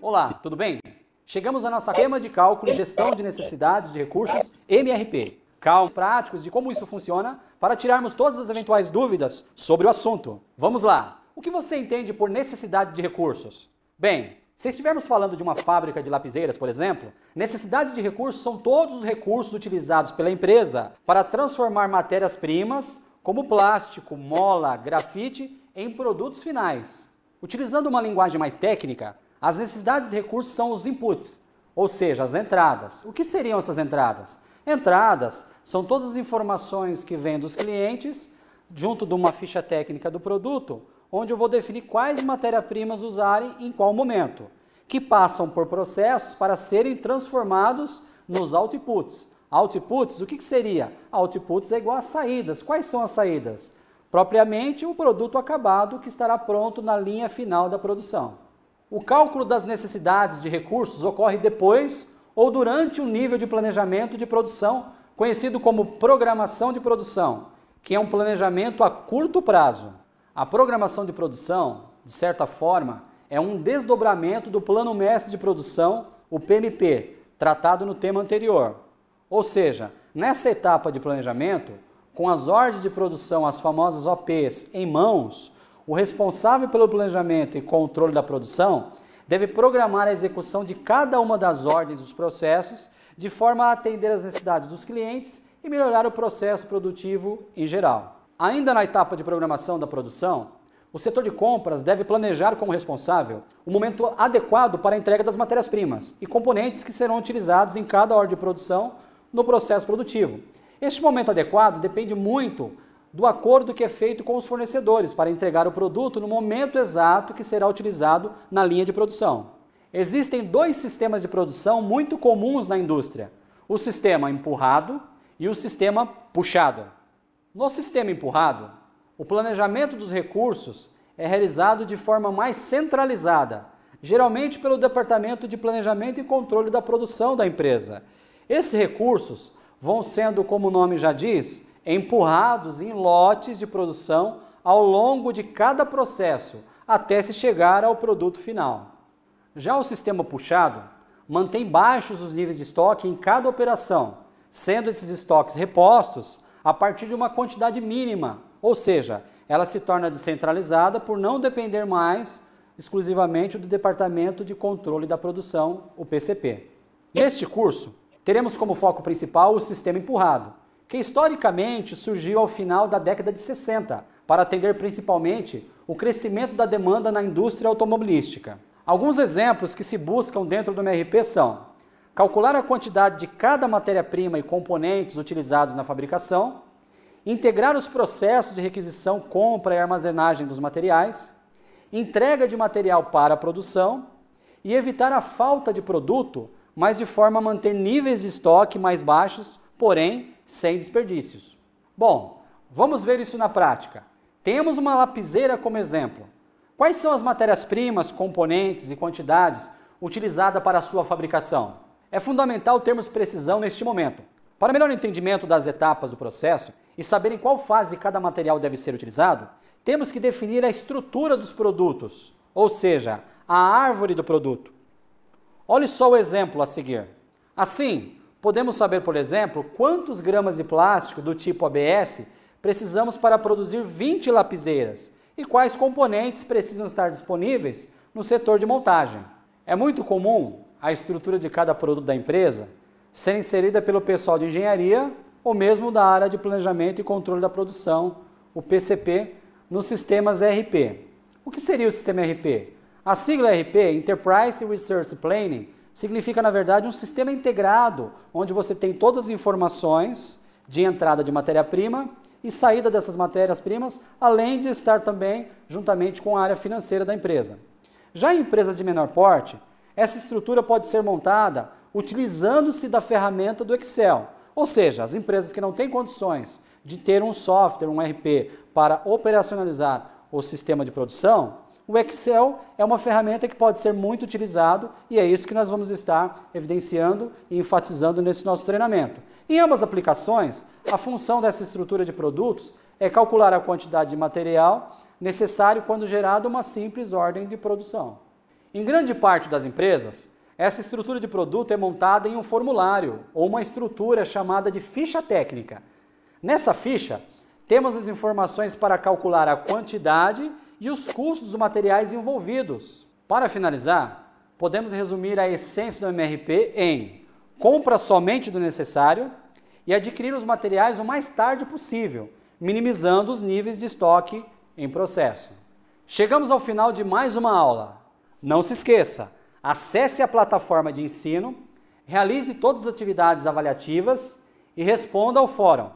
Olá, tudo bem? Chegamos ao nosso tema de cálculo e gestão de necessidades de recursos MRP. Cálculos práticos de como isso funciona para tirarmos todas as eventuais dúvidas sobre o assunto. Vamos lá! O que você entende por necessidade de recursos? Bem, se estivermos falando de uma fábrica de lapiseiras, por exemplo, necessidade de recursos são todos os recursos utilizados pela empresa para transformar matérias-primas, como plástico, mola, grafite, em produtos finais. Utilizando uma linguagem mais técnica, as necessidades de recursos são os inputs, ou seja, as entradas. O que seriam essas entradas? Entradas são todas as informações que vêm dos clientes, junto de uma ficha técnica do produto, onde eu vou definir quais matérias-primas usarem em qual momento, que passam por processos para serem transformados nos outputs. Outputs, o que seria? Outputs é igual a saídas. Quais são as saídas? Propriamente o produto acabado que estará pronto na linha final da produção. O cálculo das necessidades de recursos ocorre depois ou durante o nível de planejamento de produção, conhecido como programação de produção, que é um planejamento a curto prazo. A programação de produção, de certa forma, é um desdobramento do Plano Mestre de Produção, o PMP, tratado no tema anterior. Ou seja, nessa etapa de planejamento, com as ordens de produção, as famosas OPs, em mãos, o responsável pelo planejamento e controle da produção deve programar a execução de cada uma das ordens dos processos de forma a atender às necessidades dos clientes e melhorar o processo produtivo em geral. Ainda na etapa de programação da produção, o setor de compras deve planejar como responsável o momento adequado para a entrega das matérias-primas e componentes que serão utilizados em cada ordem de produção no processo produtivo. Este momento adequado depende muito do acordo que é feito com os fornecedores para entregar o produto no momento exato que será utilizado na linha de produção. Existem dois sistemas de produção muito comuns na indústria: o sistema empurrado e o sistema puxado. No sistema empurrado, o planejamento dos recursos é realizado de forma mais centralizada, geralmente pelo Departamento de Planejamento e Controle da Produção da empresa. Esses recursos vão sendo, como o nome já diz, empurrados em lotes de produção ao longo de cada processo, até se chegar ao produto final. Já o sistema puxado mantém baixos os níveis de estoque em cada operação, sendo esses estoques repostos a partir de uma quantidade mínima, ou seja, ela se torna descentralizada por não depender mais exclusivamente do Departamento de Controle da Produção, o PCP. Neste curso, teremos como foco principal o sistema empurrado, que historicamente surgiu ao final da década de 60, para atender principalmente o crescimento da demanda na indústria automobilística. Alguns exemplos que se buscam dentro do MRP são: calcular a quantidade de cada matéria-prima e componentes utilizados na fabricação, integrar os processos de requisição, compra e armazenagem dos materiais, entrega de material para a produção e evitar a falta de produto, mas de forma a manter níveis de estoque mais baixos, porém sem desperdícios. Bom, vamos ver isso na prática. Temos uma lapiseira como exemplo. Quais são as matérias-primas, componentes e quantidades utilizadas para a sua fabricação? É fundamental termos precisão neste momento. Para melhor entendimento das etapas do processo e saber em qual fase cada material deve ser utilizado, temos que definir a estrutura dos produtos, ou seja, a árvore do produto. Olhe só o exemplo a seguir. Assim, podemos saber, por exemplo, quantos gramas de plástico do tipo ABS precisamos para produzir 20 lapiseiras e quais componentes precisam estar disponíveis no setor de montagem. É muito comum a estrutura de cada produto da empresa ser inserida pelo pessoal de engenharia ou mesmo da área de planejamento e controle da produção, o PCP, nos sistemas ERP. O que seria o sistema ERP? A sigla ERP, Enterprise Resource Planning, significa, na verdade, um sistema integrado, onde você tem todas as informações de entrada de matéria-prima e saída dessas matérias-primas, além de estar também juntamente com a área financeira da empresa. Já em empresas de menor porte, essa estrutura pode ser montada utilizando-se da ferramenta do Excel, ou seja, as empresas que não têm condições de ter um software, um ERP, para operacionalizar o sistema de produção, o Excel é uma ferramenta que pode ser muito utilizado e é isso que nós vamos estar evidenciando e enfatizando nesse nosso treinamento. Em ambas aplicações, a função dessa estrutura de produtos é calcular a quantidade de material necessário quando gerada uma simples ordem de produção. Em grande parte das empresas, essa estrutura de produto é montada em um formulário ou uma estrutura chamada de ficha técnica. Nessa ficha, temos as informações para calcular a quantidade e os custos dos materiais envolvidos. Para finalizar, podemos resumir a essência do MRP em compra somente do necessário e adquirir os materiais o mais tarde possível, minimizando os níveis de estoque em processo. Chegamos ao final de mais uma aula. Não se esqueça, acesse a plataforma de ensino, realize todas as atividades avaliativas e responda ao fórum.